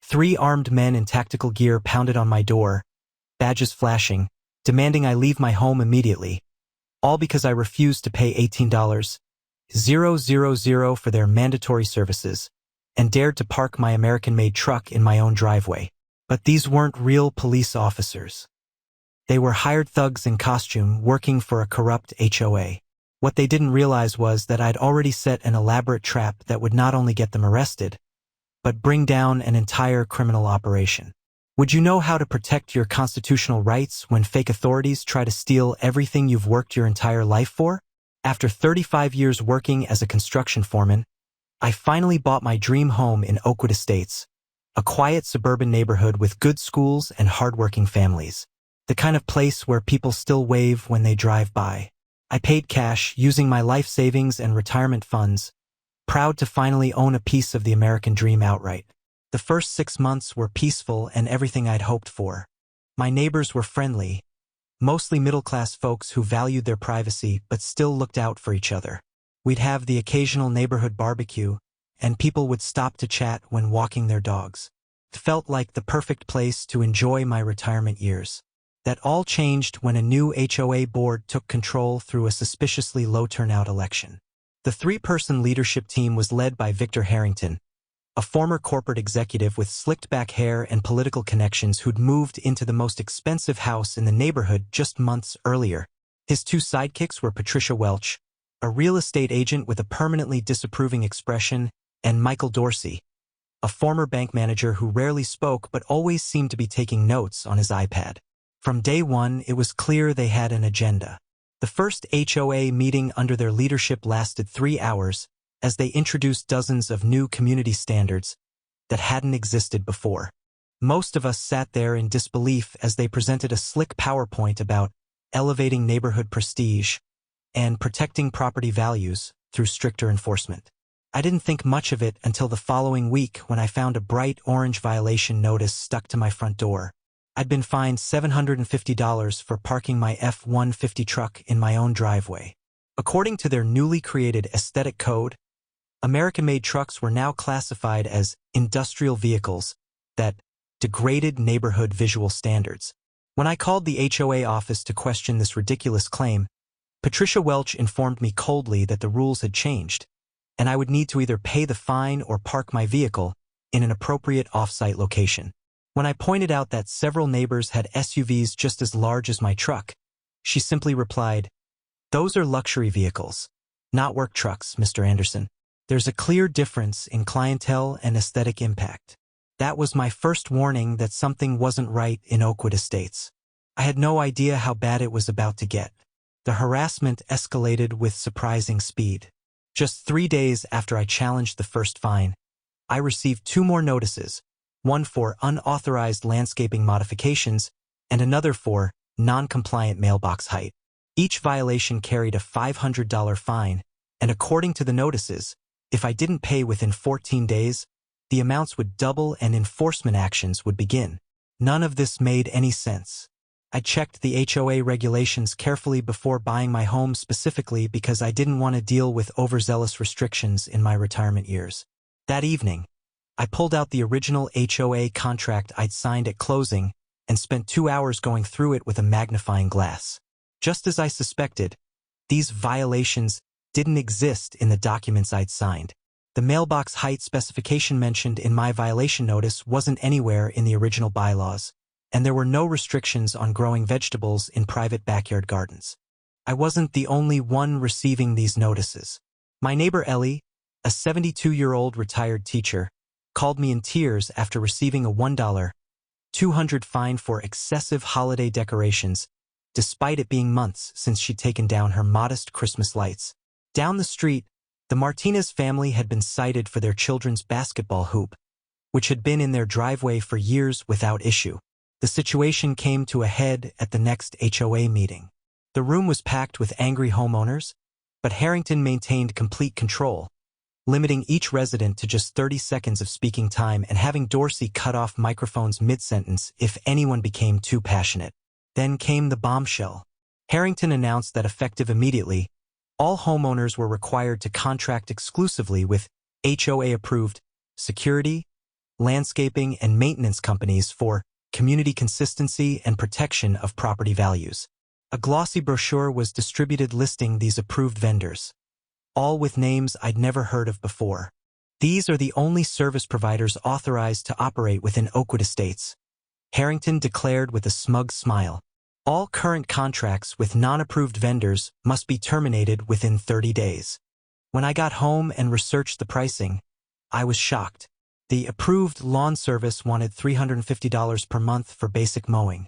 3 armed men in tactical gear pounded on my door, badges flashing, demanding I leave my home immediately, all because I refused to pay $18,000 for their mandatory services, and dared to park my American-made truck in my own driveway. But these weren't real police officers. They were hired thugs in costume working for a corrupt HOA. What they didn't realize was that I'd already set an elaborate trap that would not only get them arrested, but bring down an entire criminal operation. Would you know how to protect your constitutional rights when fake authorities try to steal everything you've worked your entire life for? After 35 years working as a construction foreman, I finally bought my dream home in Oakwood Estates, a quiet suburban neighborhood with good schools and hardworking families. The kind of place where people still wave when they drive by. I paid cash using my life savings and retirement funds, proud to finally own a piece of the American dream outright. The first 6 months were peaceful and everything I'd hoped for. My neighbors were friendly, mostly middle-class folks who valued their privacy but still looked out for each other. We'd have the occasional neighborhood barbecue, and people would stop to chat when walking their dogs. It felt like the perfect place to enjoy my retirement years. That all changed when a new HOA board took control through a suspiciously low-turnout election. The 3-person leadership team was led by Victor Harrington, a former corporate executive with slicked-back hair and political connections who'd moved into the most expensive house in the neighborhood just months earlier. His 2 sidekicks were Patricia Welch, a real estate agent with a permanently disapproving expression, and Michael Dorsey, a former bank manager who rarely spoke but always seemed to be taking notes on his iPad. From day one, it was clear they had an agenda. The first HOA meeting under their leadership lasted 3 hours as they introduced dozens of new community standards that hadn't existed before. Most of us sat there in disbelief as they presented a slick PowerPoint about elevating neighborhood prestige and protecting property values through stricter enforcement. I didn't think much of it until the following week when I found a bright orange violation notice stuck to my front door. I'd been fined $750 for parking my F-150 truck in my own driveway. According to their newly created aesthetic code, American-made trucks were now classified as industrial vehicles that degraded neighborhood visual standards. When I called the HOA office to question this ridiculous claim, Patricia Welch informed me coldly that the rules had changed, and I would need to either pay the fine or park my vehicle in an appropriate off-site location. When I pointed out that several neighbors had SUVs just as large as my truck, she simply replied, "Those are luxury vehicles, not work trucks, Mr. Anderson. There's a clear difference in clientele and aesthetic impact." That was my first warning that something wasn't right in Oakwood Estates. I had no idea how bad it was about to get. The harassment escalated with surprising speed. Just 3 days after I challenged the first fine, I received 2 more notices, one for unauthorized landscaping modifications and another for non-compliant mailbox height. Each violation carried a $500 fine, and according to the notices, if I didn't pay within 14 days, the amounts would double and enforcement actions would begin. None of this made any sense. I checked the HOA regulations carefully before buying my home specifically because I didn't want to deal with overzealous restrictions in my retirement years. That evening, I pulled out the original HOA contract I'd signed at closing and spent 2 hours going through it with a magnifying glass. Just as I suspected, these violations didn't exist in the documents I'd signed. The mailbox height specification mentioned in my violation notice wasn't anywhere in the original bylaws, and there were no restrictions on growing vegetables in private backyard gardens. I wasn't the only one receiving these notices. My neighbor Ellie, a 72-year-old retired teacher, called me in tears after receiving a $1,200 fine for excessive holiday decorations, despite it being months since she'd taken down her modest Christmas lights. Down the street, the Martinez family had been cited for their children's basketball hoop, which had been in their driveway for years without issue. The situation came to a head at the next HOA meeting. The room was packed with angry homeowners, but Harrington maintained complete control, limiting each resident to just 30 seconds of speaking time and having Dorsey cut off microphones mid-sentence if anyone became too passionate. Then came the bombshell. Harrington announced that effective immediately, all homeowners were required to contract exclusively with HOA-approved security, landscaping, and maintenance companies for community consistency and protection of property values. A glossy brochure was distributed listing these approved vendors, all with names I'd never heard of before. These are the only service providers authorized to operate within Oakwood Estates, Harrington declared with a smug smile. All current contracts with non-approved vendors must be terminated within 30 days. When I got home and researched the pricing, I was shocked. The approved lawn service wanted $350 per month for basic mowing,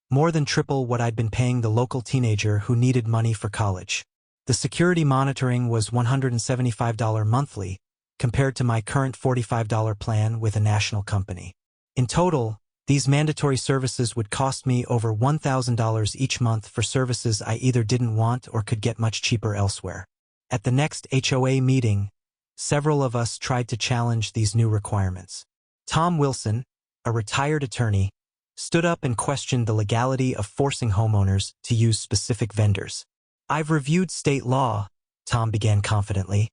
more than triple what I'd been paying the local teenager who needed money for college. The security monitoring was $175 monthly, compared to my current $45 plan with a national company. In total, these mandatory services would cost me over $1,000 each month for services I either didn't want or could get much cheaper elsewhere. At the next HOA meeting, several of us tried to challenge these new requirements. Tom Wilson, a retired attorney, stood up and questioned the legality of forcing homeowners to use specific vendors. "I've reviewed state law," Tom began confidently,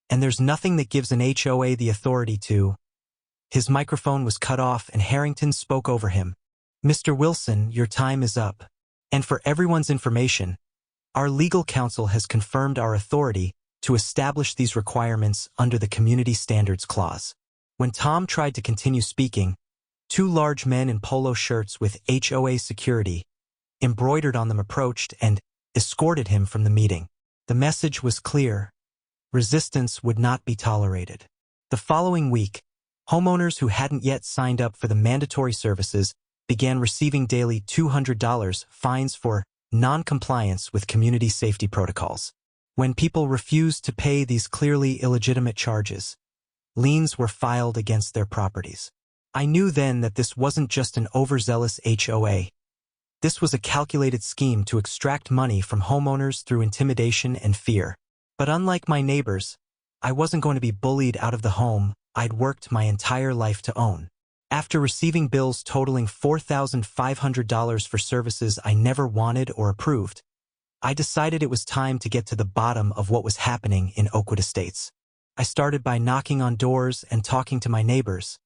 "and there's nothing that gives an HOA the authority to—" His microphone was cut off and Harrington spoke over him. "Mr. Wilson, your time is up. And for everyone's information, our legal counsel has confirmed our authority to establish these requirements under the Community Standards Clause." When Tom tried to continue speaking, two large men in polo shirts with HOA security embroidered on them approached and escorted him from the meeting. The message was clear. Resistance would not be tolerated. The following week, homeowners who hadn't yet signed up for the mandatory services began receiving daily $200 fines for non-compliance with community safety protocols. When people refused to pay these clearly illegitimate charges, liens were filed against their properties. I knew then that this wasn't just an overzealous HOA. This was a calculated scheme to extract money from homeowners through intimidation and fear. But unlike my neighbors, I wasn't going to be bullied out of the home I'd worked my entire life to own. After receiving bills totaling $4,500 for services I never wanted or approved, I decided it was time to get to the bottom of what was happening in Oakwood Estates. I started by knocking on doors and talking to my neighbors,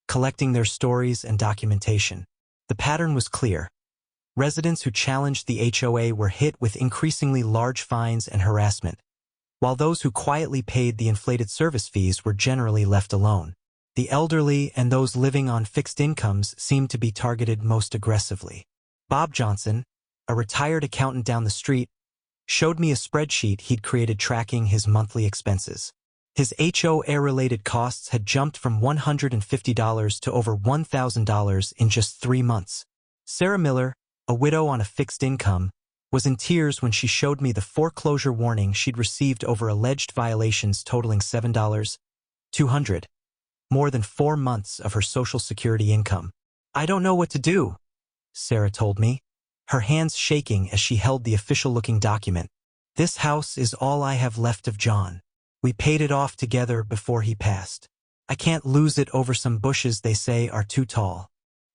collecting their stories and documentation. The pattern was clear. Residents who challenged the HOA were hit with increasingly large fines and harassment, while those who quietly paid the inflated service fees were generally left alone. The elderly and those living on fixed incomes seemed to be targeted most aggressively. Bob Johnson, a retired accountant down the street, showed me a spreadsheet he'd created tracking his monthly expenses. His HOA-related costs had jumped from $150 to over $1,000 in just 3 months. Sarah Miller, a widow on a fixed income, was in tears when she showed me the foreclosure warning she'd received over alleged violations totaling $7,200, more than 4 months of her Social Security income. "I don't know what to do," Sarah told me, her hands shaking as she held the official-looking document. "This house is all I have left of John. We paid it off together before he passed. I can't lose it over some bushes they say are too tall."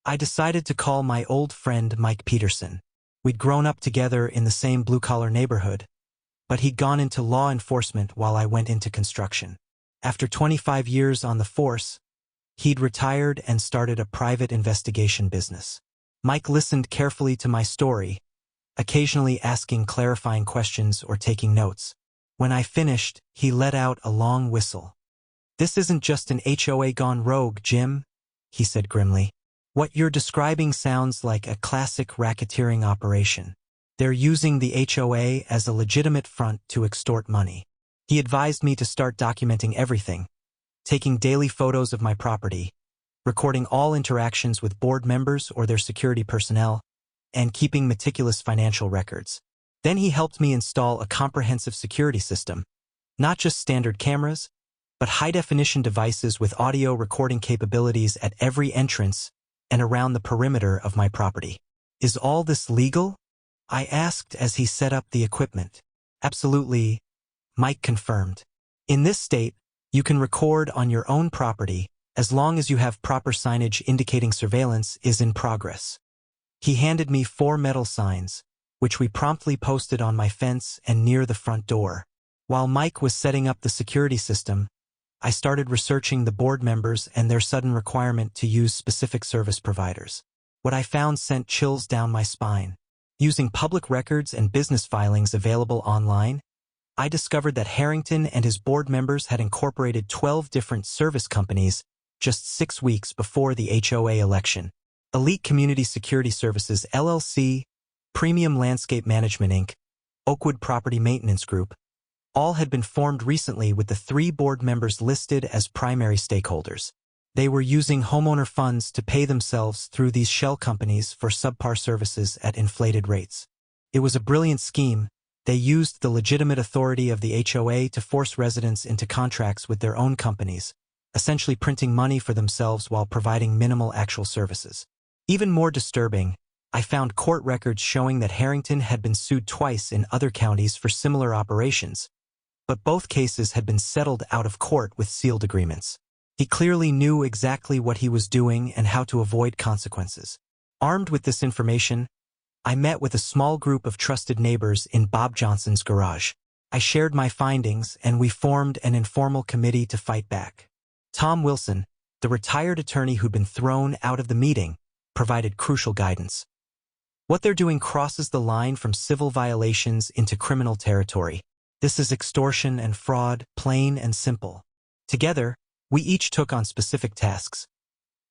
I decided to call my old friend Mike Peterson. We'd grown up together in the same blue-collar neighborhood, but he'd gone into law enforcement while I went into construction. After 25 years on the force, he'd retired and started a private investigation business. Mike listened carefully to my story, occasionally asking clarifying questions or taking notes. When I finished, he let out a long whistle. "This isn't just an HOA gone rogue, Jim," he said grimly. "What you're describing sounds like a classic racketeering operation. They're using the HOA as a legitimate front to extort money." He advised me to start documenting everything, taking daily photos of my property, recording all interactions with board members or their security personnel, and keeping meticulous financial records. Then he helped me install a comprehensive security system, not just standard cameras, but high-definition devices with audio recording capabilities at every entrance and around the perimeter of my property. "Is all this legal?" I asked as he set up the equipment. "Absolutely," Mike confirmed. "In this state, you can record on your own property as long as you have proper signage indicating surveillance is in progress." He handed me 4 metal signs, which we promptly posted on my fence and near the front door. While Mike was setting up the security system, I started researching the board members and their sudden requirement to use specific service providers. What I found sent chills down my spine. Using public records and business filings available online, I discovered that Harrington and his board members had incorporated 12 different service companies just 6 weeks before the HOA election. Elite Community Security Services LLC, Premium Landscape Management Inc., Oakwood Property Maintenance Group, all had been formed recently with the 3 board members listed as primary stakeholders. They were using homeowner funds to pay themselves through these shell companies for subpar services at inflated rates. It was a brilliant scheme. They used the legitimate authority of the HOA to force residents into contracts with their own companies, essentially printing money for themselves while providing minimal actual services. Even more disturbing, I found court records showing that Harrington had been sued twice in other counties for similar operations, but both cases had been settled out of court with sealed agreements. He clearly knew exactly what he was doing and how to avoid consequences. Armed with this information, I met with a small group of trusted neighbors in Bob Johnson's garage. I shared my findings, and we formed an informal committee to fight back. Tom Wilson, the retired attorney who'd been thrown out of the meeting, provided crucial guidance. What they're doing crosses the line from civil violations into criminal territory. This is extortion and fraud, plain and simple. Together, we each took on specific tasks.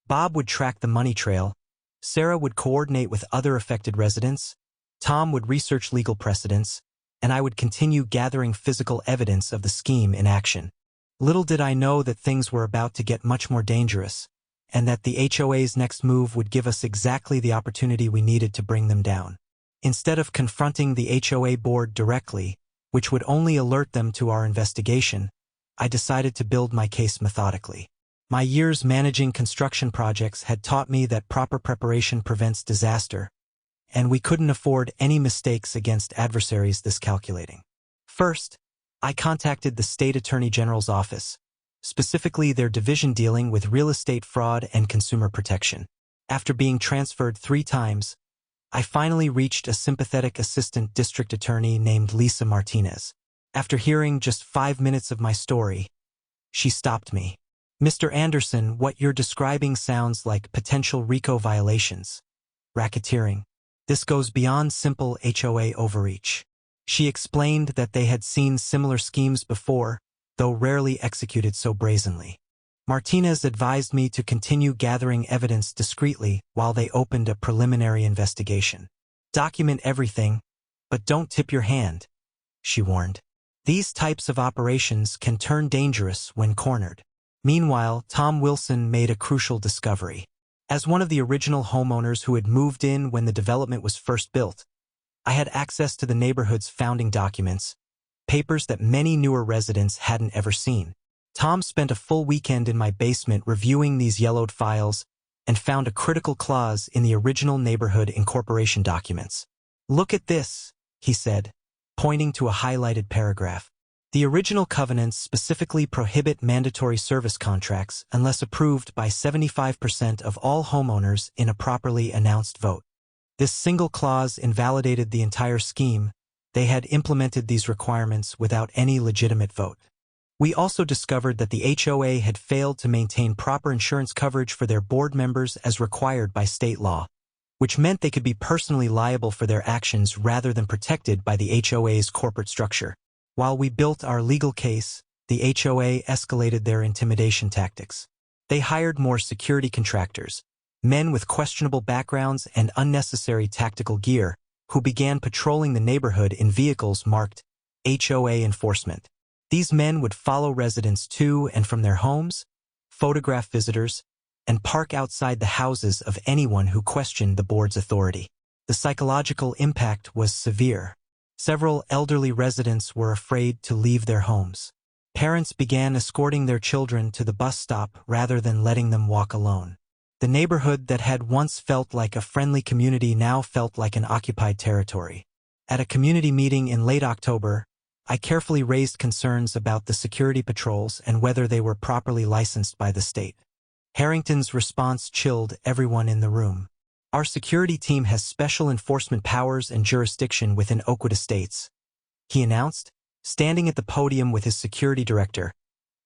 Bob would track the money trail, Sarah would coordinate with other affected residents, Tom would research legal precedents, and I would continue gathering physical evidence of the scheme in action. Little did I know that things were about to get much more dangerous, and that the HOA's next move would give us exactly the opportunity we needed to bring them down. Instead of confronting the HOA board directly, which would only alert them to our investigation, I decided to build my case methodically. My years managing construction projects had taught me that proper preparation prevents disaster, and we couldn't afford any mistakes against adversaries this calculating. First, I contacted the State Attorney General's office, specifically their division dealing with real estate fraud and consumer protection. After being transferred 3 times, I finally reached a sympathetic assistant district attorney named Lisa Martinez. After hearing just 5 minutes of my story, she stopped me. "Mr. Anderson, what you're describing sounds like potential RICO violations. Racketeering. This goes beyond simple HOA overreach." She explained that they had seen similar schemes before, though rarely executed so brazenly. Martinez advised me to continue gathering evidence discreetly while they opened a preliminary investigation. "Document everything, but don't tip your hand," she warned. "These types of operations can turn dangerous when cornered." Meanwhile, Tom Wilson made a crucial discovery. As one of the original homeowners who had moved in when the development was first built, I had access to the neighborhood's founding documents, papers that many newer residents hadn't ever seen. Tom spent a full weekend in my basement reviewing these yellowed files and found a critical clause in the original neighborhood incorporation documents. "Look at this," he said, pointing to a highlighted paragraph. "The original covenants specifically prohibit mandatory service contracts unless approved by 75% of all homeowners in a properly announced vote. This single clause invalidated the entire scheme. They had implemented these requirements without any legitimate vote." We also discovered that the HOA had failed to maintain proper insurance coverage for their board members as required by state law, which meant they could be personally liable for their actions rather than protected by the HOA's corporate structure. While we built our legal case, the HOA escalated their intimidation tactics. They hired more security contractors, men with questionable backgrounds and unnecessary tactical gear, who began patrolling the neighborhood in vehicles marked HOA enforcement. These men would follow residents to and from their homes, photograph visitors, and park outside the houses of anyone who questioned the board's authority. The psychological impact was severe. Several elderly residents were afraid to leave their homes. Parents began escorting their children to the bus stop rather than letting them walk alone. The neighborhood that had once felt like a friendly community now felt like an occupied territory. At a community meeting in late October, I carefully raised concerns about the security patrols and whether they were properly licensed by the state. Harrington's response chilled everyone in the room. "Our security team has special enforcement powers and jurisdiction within Oakwood Estates," he announced, standing at the podium with his security director,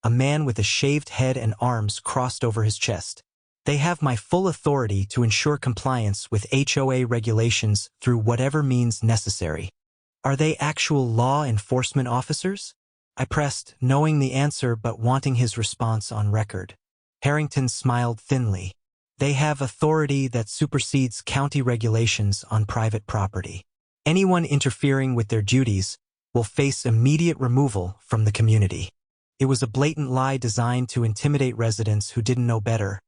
a man with a shaved head and arms crossed over his chest. They have my full authority to ensure compliance with HOA regulations through whatever means necessary. Are they actual law enforcement officers? I pressed, knowing the answer but wanting his response on record. Harrington smiled thinly. They have authority that supersedes county regulations on private property. Anyone interfering with their duties will face immediate removal from the community. It was a blatant lie designed to intimidate residents who didn't know better,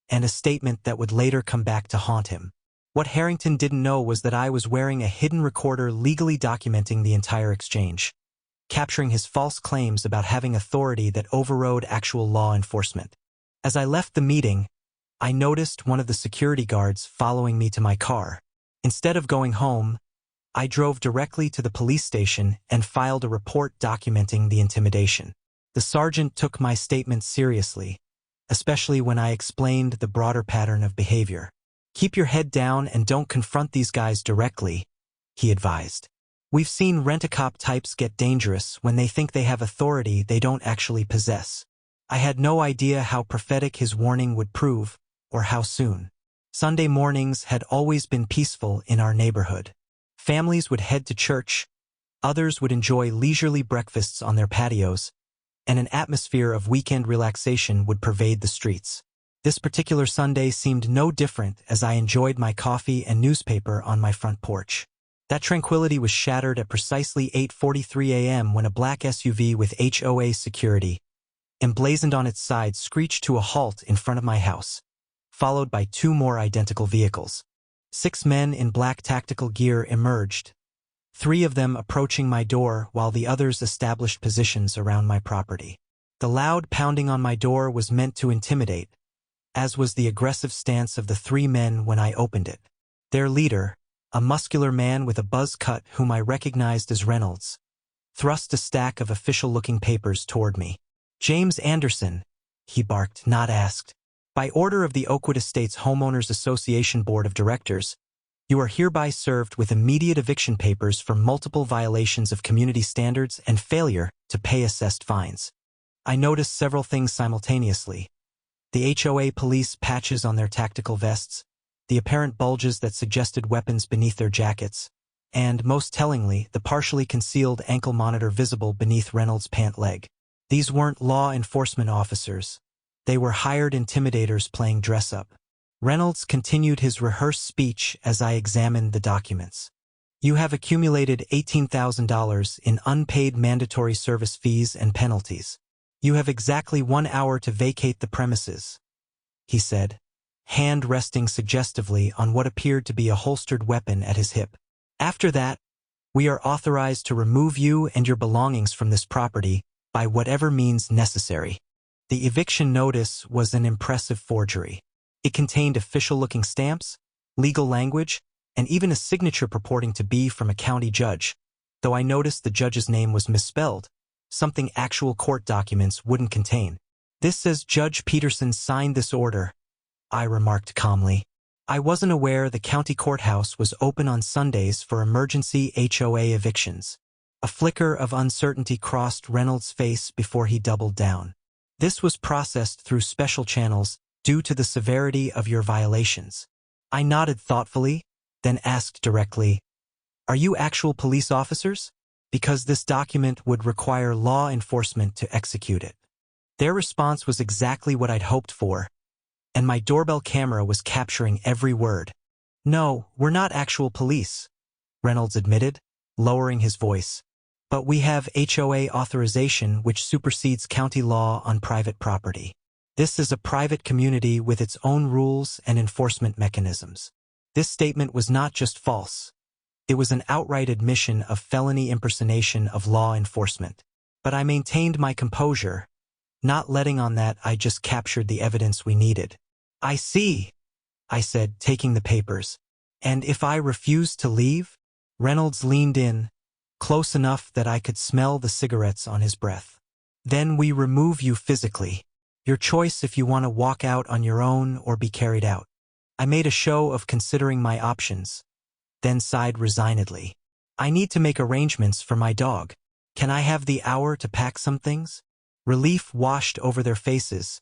and a statement that would later come back to haunt him. What Harrington didn't know was that I was wearing a hidden recorder legally documenting the entire exchange, capturing his false claims about having authority that overrode actual law enforcement. As I left the meeting, I noticed one of the security guards following me to my car. Instead of going home, I drove directly to the police station and filed a report documenting the intimidation. The sergeant took my statement seriously, especially when I explained the broader pattern of behavior. Keep your head down and don't confront these guys directly, he advised. We've seen rent-a-cop types get dangerous when they think they have authority they don't actually possess. I had no idea how prophetic his warning would prove, or how soon. Sunday mornings had always been peaceful in our neighborhood. Families would head to church, others would enjoy leisurely breakfasts on their patios, and an atmosphere of weekend relaxation would pervade the streets. This particular Sunday seemed no different as I enjoyed my coffee and newspaper on my front porch. That tranquility was shattered at precisely 8:43 a.m. when a black SUV with HOA security, emblazoned on its side, screeched to a halt in front of my house, followed by two more identical vehicles. 6 men in black tactical gear emerged, 3 of them approaching my door while the others established positions around my property. The loud pounding on my door was meant to intimidate, as was the aggressive stance of the 3 men when I opened it. Their leader, a muscular man with a buzz cut whom I recognized as Reynolds, thrust a stack of official-looking papers toward me. "James Anderson," he barked, not asked. "By order of the Oakwood Estates Homeowners Association Board of Directors, you are hereby served with immediate eviction papers for multiple violations of community standards and failure to pay assessed fines." I noticed several things simultaneously. The HOA police patches on their tactical vests, the apparent bulges that suggested weapons beneath their jackets, and, most tellingly, the partially concealed ankle monitor visible beneath Reynolds' pant leg. These weren't law enforcement officers. They were hired intimidators playing dress-up. Reynolds continued his rehearsed speech as I examined the documents. "You have accumulated $18,000 in unpaid mandatory service fees and penalties. You have exactly 1 hour to vacate the premises," he said, hand resting suggestively on what appeared to be a holstered weapon at his hip. "After that, we are authorized to remove you and your belongings from this property by whatever means necessary." The eviction notice was an impressive forgery. It contained official-looking stamps, legal language, and even a signature purporting to be from a county judge, though I noticed the judge's name was misspelled, something actual court documents wouldn't contain. "This says Judge Peterson signed this order," I remarked calmly. I wasn't aware the county courthouse was open on Sundays for emergency HOA evictions. A flicker of uncertainty crossed Reynolds' face before he doubled down. "This was processed through special channels due to the severity of your violations." I nodded thoughtfully, then asked directly, "Are you actual police officers? Because this document would require law enforcement to execute it." Their response was exactly what I'd hoped for, and my doorbell camera was capturing every word. "No, we're not actual police," Reynolds admitted, lowering his voice. "But we have HOA authorization which supersedes county law on private property. This is a private community with its own rules and enforcement mechanisms." This statement was not just false. It was an outright admission of felony impersonation of law enforcement. But I maintained my composure, not letting on that I just captured the evidence we needed. "I see," I said, taking the papers. "And if I refuse to leave?" Reynolds leaned in, close enough that I could smell the cigarettes on his breath. "Then we remove you physically. Your choice if you want to walk out on your own or be carried out." I made a show of considering my options, then sighed resignedly. "I need to make arrangements for my dog. Can I have the hour to pack some things?" Relief washed over their faces.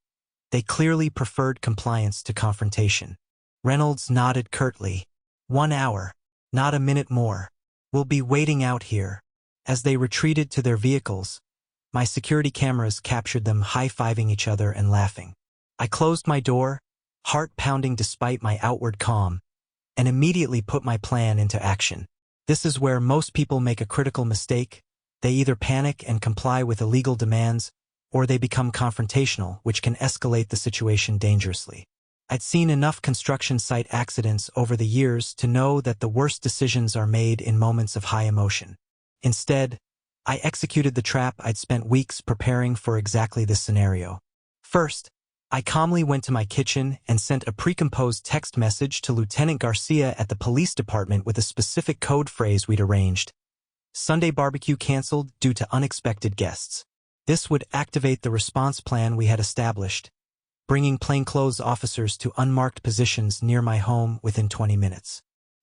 They clearly preferred compliance to confrontation. Reynolds nodded curtly. 1 hour. Not a minute more. We'll be waiting out here. As they retreated to their vehicles, my security cameras captured them high-fiving each other and laughing. I closed my door, heart pounding despite my outward calm, and immediately put my plan into action. This is where most people make a critical mistake. They either panic and comply with illegal demands, or they become confrontational, which can escalate the situation dangerously. I'd seen enough construction site accidents over the years to know that the worst decisions are made in moments of high emotion. Instead, I executed the trap I'd spent weeks preparing for exactly this scenario. First, I calmly went to my kitchen and sent a precomposed text message to Lieutenant Garcia at the police department with a specific code phrase we'd arranged. Sunday barbecue canceled due to unexpected guests. This would activate the response plan we had established, bringing plainclothes officers to unmarked positions near my home within 20 minutes.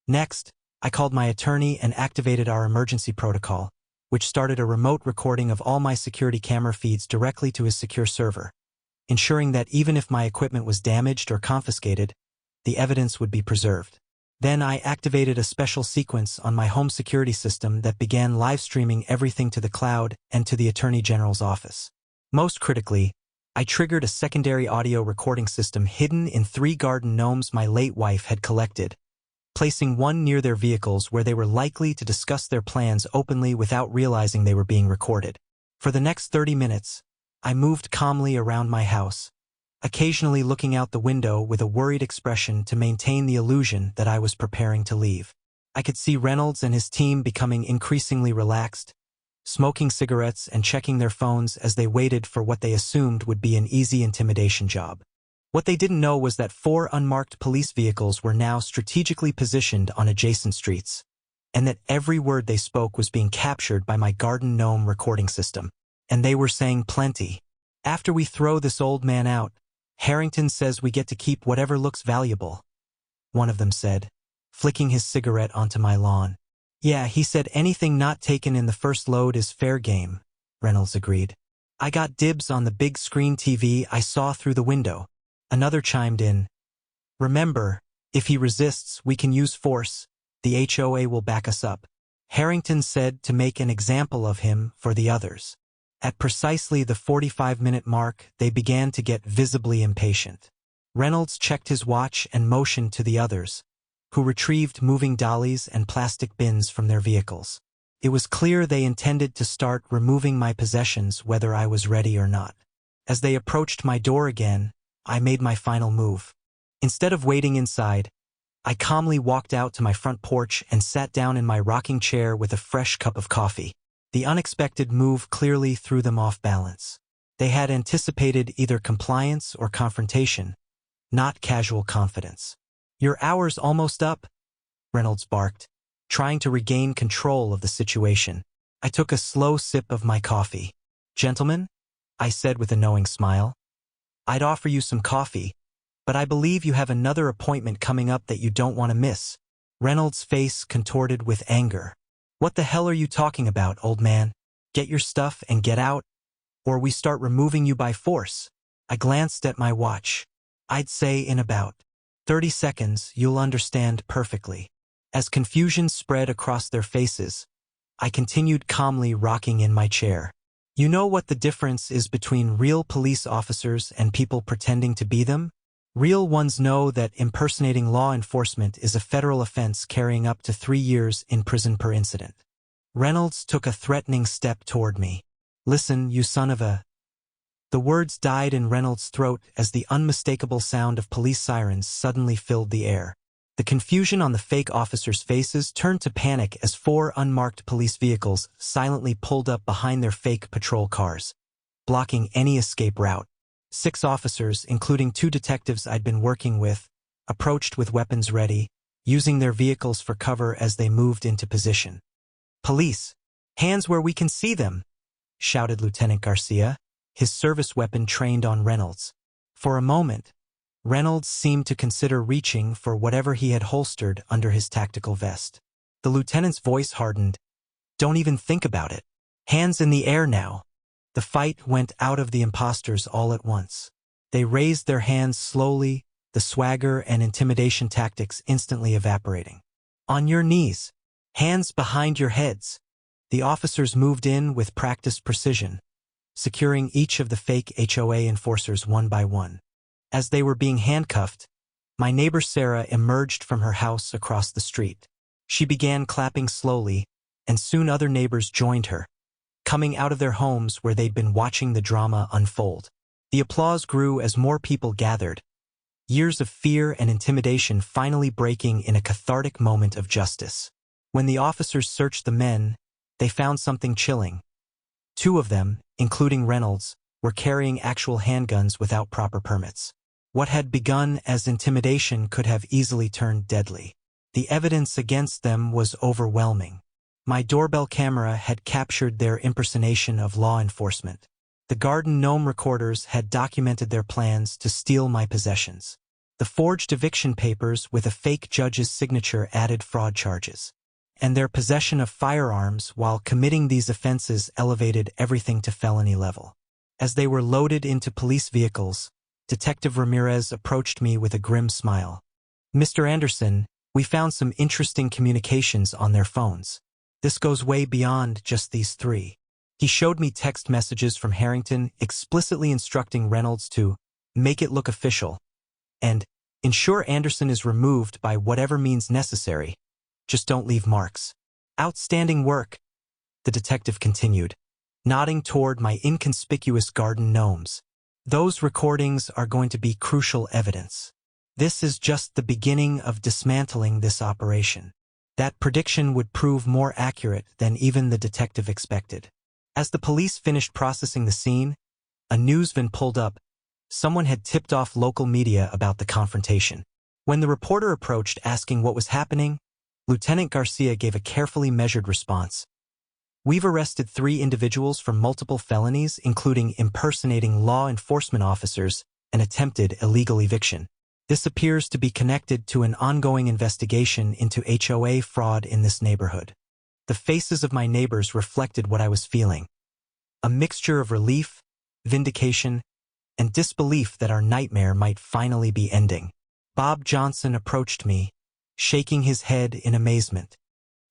Next, I called my attorney and activated our emergency protocol, which started a remote recording of all my security camera feeds directly to his secure server, ensuring that even if my equipment was damaged or confiscated, the evidence would be preserved. Then I activated a special sequence on my home security system that began live streaming everything to the cloud and to the Attorney General's office. Most critically, I triggered a secondary audio recording system hidden in 3 garden gnomes my late wife had collected, placing one near their vehicles where they were likely to discuss their plans openly without realizing they were being recorded. For the next 30 minutes, I moved calmly around my house, occasionally looking out the window with a worried expression to maintain the illusion that I was preparing to leave. I could see Reynolds and his team becoming increasingly relaxed, smoking cigarettes and checking their phones as they waited for what they assumed would be an easy intimidation job. What they didn't know was that 4 unmarked police vehicles were now strategically positioned on adjacent streets, and that every word they spoke was being captured by my garden gnome recording system. And they were saying plenty. After we throw this old man out, Harrington says we get to keep whatever looks valuable, one of them said, flicking his cigarette onto my lawn. Yeah, he said anything not taken in the first load is fair game, Reynolds agreed. I got dibs on the big screen TV I saw through the window. Another chimed in. Remember, if he resists, we can use force. The HOA will back us up. Harrington said to make an example of him for the others. At precisely the 45-minute mark, they began to get visibly impatient. Reynolds checked his watch and motioned to the others, who retrieved moving dollies and plastic bins from their vehicles. It was clear they intended to start removing my possessions whether I was ready or not. As they approached my door again, I made my final move. Instead of waiting inside, I calmly walked out to my front porch and sat down in my rocking chair with a fresh cup of coffee. The unexpected move clearly threw them off balance. They had anticipated either compliance or confrontation, not casual confidence. Your hour's almost up, Reynolds barked, trying to regain control of the situation. I took a slow sip of my coffee. Gentlemen, I said with a knowing smile, I'd offer you some coffee, but I believe you have another appointment coming up that you don't want to miss. Reynolds' face contorted with anger. What the hell are you talking about, old man? Get your stuff and get out, or we start removing you by force. I glanced at my watch. I'd say in about 30 seconds you'll understand perfectly. As confusion spread across their faces, I continued calmly rocking in my chair. You know what the difference is between real police officers and people pretending to be them? Real ones know that impersonating law enforcement is a federal offense carrying up to 3 years in prison per incident. Reynolds took a threatening step toward me. Listen, you son of a... The words died in Reynolds' throat as the unmistakable sound of police sirens suddenly filled the air. The confusion on the fake officers' faces turned to panic as 4 unmarked police vehicles silently pulled up behind their fake patrol cars, blocking any escape route. 6 officers, including 2 detectives I'd been working with, approached with weapons ready, using their vehicles for cover as they moved into position. Police, hands where we can see them, shouted Lieutenant Garcia, his service weapon trained on Reynolds. For a moment, Reynolds seemed to consider reaching for whatever he had holstered under his tactical vest. The lieutenant's voice hardened. Don't even think about it. Hands in the air now. The fight went out of the imposters all at once. They raised their hands slowly, the swagger and intimidation tactics instantly evaporating. On your knees. Hands behind your heads. The officers moved in with practiced precision, securing each of the fake HOA enforcers one by one. As they were being handcuffed, my neighbor Sarah emerged from her house across the street. She began clapping slowly, and soon other neighbors joined her, coming out of their homes where they'd been watching the drama unfold. The applause grew as more people gathered, years of fear and intimidation finally breaking in a cathartic moment of justice. When the officers searched the men, they found something chilling. 2 of them, including Reynolds, were carrying actual handguns without proper permits. What had begun as intimidation could have easily turned deadly. The evidence against them was overwhelming. My doorbell camera had captured their impersonation of law enforcement. The garden gnome recorders had documented their plans to steal my possessions. The forged eviction papers with a fake judge's signature added fraud charges. And their possession of firearms while committing these offenses elevated everything to felony level. As they were loaded into police vehicles, Detective Ramirez approached me with a grim smile. "Mr. Anderson, we found some interesting communications on their phones. This goes way beyond just these 3. He showed me text messages from Harrington explicitly instructing Reynolds to make it look official and ensure Anderson is removed by whatever means necessary. Just don't leave marks." "Outstanding work," the detective continued, nodding toward my inconspicuous garden gnomes. "Those recordings are going to be crucial evidence. This is just the beginning of dismantling this operation." That prediction would prove more accurate than even the detective expected. As the police finished processing the scene, a news van pulled up. Someone had tipped off local media about the confrontation. When the reporter approached asking what was happening, Lieutenant Garcia gave a carefully measured response. "We've arrested 3 individuals for multiple felonies, including impersonating law enforcement officers and attempted illegal eviction. This appears to be connected to an ongoing investigation into HOA fraud in this neighborhood." The faces of my neighbors reflected what I was feeling. A mixture of relief, vindication, and disbelief that our nightmare might finally be ending. Bob Johnson approached me, shaking his head in amazement.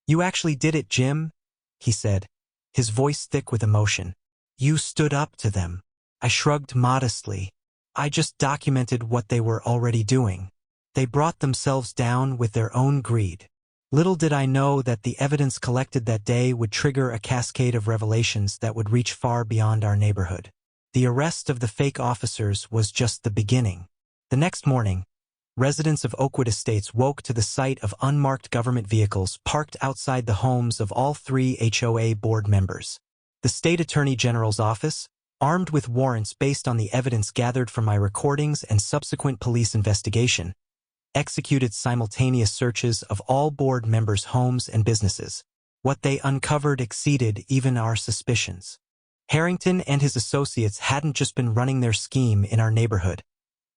"You actually did it, Jim," he said, his voice thick with emotion. "You stood up to them." I shrugged modestly. "I just documented what they were already doing. They brought themselves down with their own greed." Little did I know that the evidence collected that day would trigger a cascade of revelations that would reach far beyond our neighborhood. The arrest of the fake officers was just the beginning. The next morning, residents of Oakwood Estates woke to the sight of unmarked government vehicles parked outside the homes of all 3 HOA board members. The state attorney general's office, armed with warrants based on the evidence gathered from my recordings and subsequent police investigation, executed simultaneous searches of all board members' homes and businesses. What they uncovered exceeded even our suspicions. Harrington and his associates hadn't just been running their scheme in our neighborhood.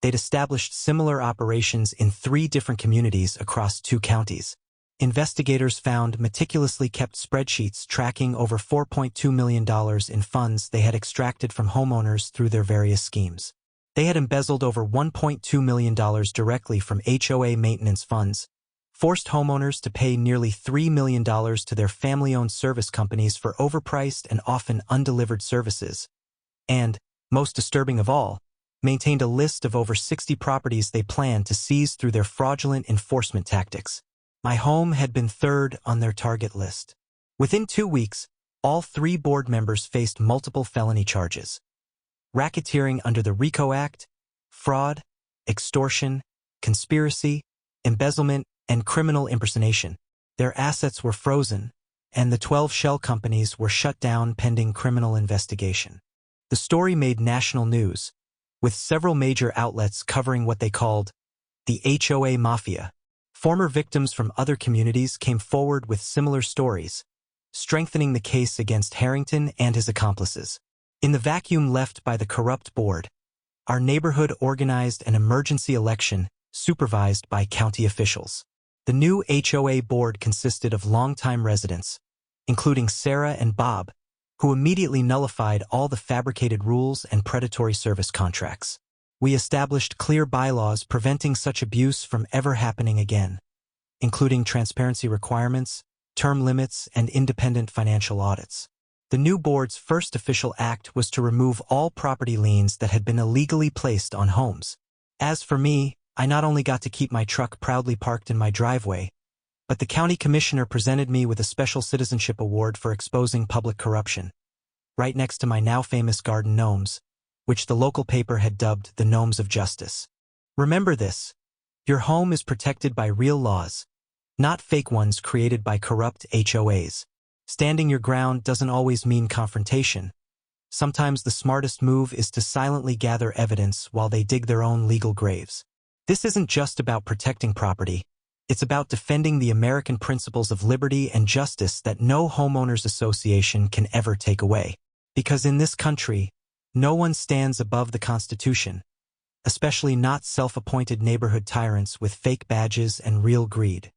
They'd established similar operations in 3 different communities across 2 counties. Investigators found meticulously kept spreadsheets tracking over $4.2 million in funds they had extracted from homeowners through their various schemes. They had embezzled over $1.2 million directly from HOA maintenance funds, forced homeowners to pay nearly $3 million to their family-owned service companies for overpriced and often undelivered services, and, most disturbing of all, maintained a list of over 60 properties they planned to seize through their fraudulent enforcement tactics. My home had been 3rd on their target list. Within 2 weeks, all 3 board members faced multiple felony charges: racketeering under the RICO Act, fraud, extortion, conspiracy, embezzlement, and criminal impersonation. Their assets were frozen, and the 12 shell companies were shut down pending criminal investigation. The story made national news, with several major outlets covering what they called the HOA Mafia. Former victims from other communities came forward with similar stories, strengthening the case against Harrington and his accomplices. In the vacuum left by the corrupt board, our neighborhood organized an emergency election supervised by county officials. The new HOA board consisted of longtime residents, including Sarah and Bob, who immediately nullified all the fabricated rules and predatory service contracts. We established clear bylaws preventing such abuse from ever happening again, including transparency requirements, term limits, and independent financial audits. The new board's first official act was to remove all property liens that had been illegally placed on homes. As for me, I not only got to keep my truck proudly parked in my driveway, but the county commissioner presented me with a special citizenship award for exposing public corruption, right next to my now famous garden Gnomes, which the local paper had dubbed the Gnomes of Justice. Remember this: your home is protected by real laws, not fake ones created by corrupt HOAs. Standing your ground doesn't always mean confrontation. Sometimes the smartest move is to silently gather evidence while they dig their own legal graves. This isn't just about protecting property. It's about defending the American principles of liberty and justice that no homeowners association can ever take away. Because in this country, no one stands above the Constitution, especially not self-appointed neighborhood tyrants with fake badges and real greed.